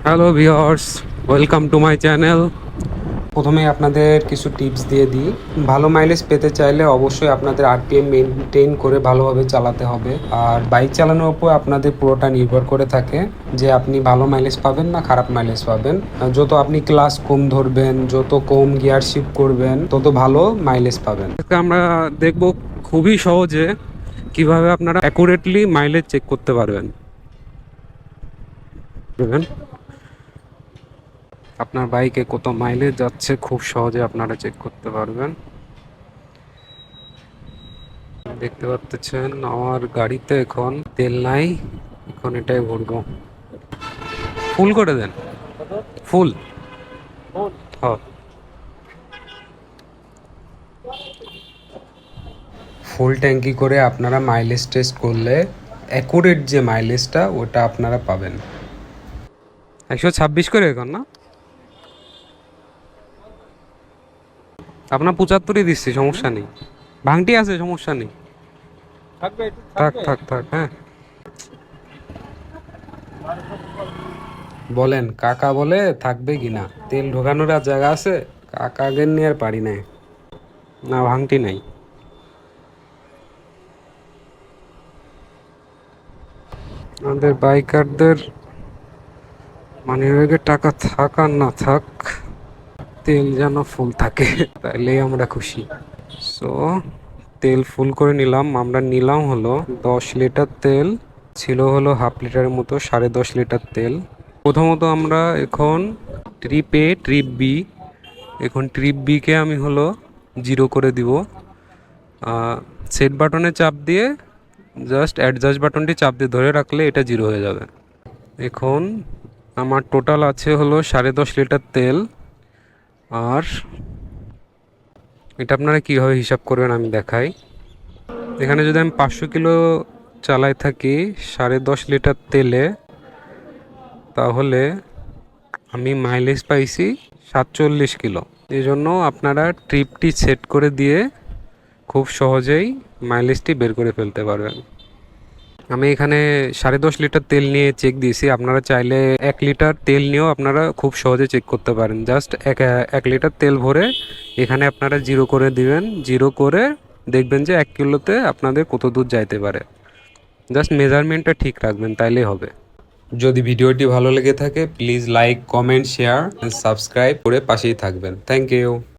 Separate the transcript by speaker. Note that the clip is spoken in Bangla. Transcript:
Speaker 1: Hello viewers, welcome to my channel. প্রথমে আপনাদের কিছু টিপস দিয়ে দিই। ভালো মাইলেজ পেতে চাইলে অবশ্যই আপনাদের আরপিএম মেনটেন করে ভালোভাবে চালাতে হবে। আর বাইক চালানোর উপর আপনাদের পুরোটা নির্ভর করে থাকে যে আপনি ভালো মাইলেজ পাবেন না খারাপ মাইলেজ পাবেন। যত আপনি ক্লাস কম ধরবেন, যত কম গিয়ার শিফট করবেন, তত ভালো মাইলেজ পাবেন। আমরা দেখব খুবই সহজে কিভাবে আপনারা অ্যাকুরেটলি মাইলেজ চেক করতে পারবেন। আপনার বাইকে কত মাইলেজ যাচ্ছে খুব সহজে আপনারা চেক করতে পারবেন। দেখতে পাচ্ছেন আমার গাড়িতে এখন তেল নাই, এখন এটাই ভরবো। ফুল করে দেন, ফুল। হ্যাঁ, ফুল ট্যাঙ্কি করে আপনারা মাইলেজ টেস্ট করলে অ্যাকুরেট যে মাইলেজটা ওটা আপনারা পাবেন। 126 করে এখন না, আপনার 75ই দিচ্ছি, সমস্যা নেই। ভাঙটি আছে, সমস্যা নেই, থাক থাক থাক। হ্যাঁ বলেন, কাকা বলে থাকবে কিনা? তেল ঢোকানোর আর জায়গা আছে? কাকাদের নিয়ে আর পারি না, না ভাঙটি নাই। আমাদের বাইকারদের মানে টাকা থাক আর না থাক, তেল যেন ফুল থাকে তাইলেই আমরা খুশি। সো তেল ফুল করে নিলাম। আমরা নিলাম হলো 10 লিটার তেল, ছিল হলো হাফ লিটারের মতো, 10.5 লিটার তেল। প্রথমত আমরা এখন ট্রিপ বি, এখন ট্রিপ বিকে আমি হলো 0 করে দিব। সেট বাটনে চাপ দিয়ে জাস্ট অ্যাডজাস্ট বাটনটি চাপ দিয়ে ধরে রাখলে এটা 0 হয়ে যাবে। এখন আমার টোটাল আছে হলো 10.5 লিটার তেল। আর এটা আপনারা কীভাবে হিসাব করবেন আমি দেখাই। এখানে যদি আমি 500 কিলো চালাই থাকি 10.5 লিটার তেলে, তাহলে আমি মাইলেজ পাইছি 47 কিলো। এই জন্য আপনারা ট্রিপটি সেট করে দিয়ে খুব সহজেই মাইলেজটি বের করে ফেলতে পারবেন। আমি এখানে 10.5 লিটার তেল নিয়ে চেক দিয়েছি। আপনারা চাইলে 1 লিটার তেল নিয়েও আপনারা খুব সহজে চেক করতে পারেন। জাস্ট এক লিটার তেল ভরে এখানে আপনারা 0 করে দিবেন। 0 করে দেখবেন যে 1 কিলোতে আপনাদের কত দূর যাইতে পারে। জাস্ট মেজারমেন্টটা ঠিক রাখবেন, তাইলেই হবে। যদি ভিডিওটি ভালো লেগে থাকে please like, comment, share, subscribe করে পাশেই থাকবেন। Thank you.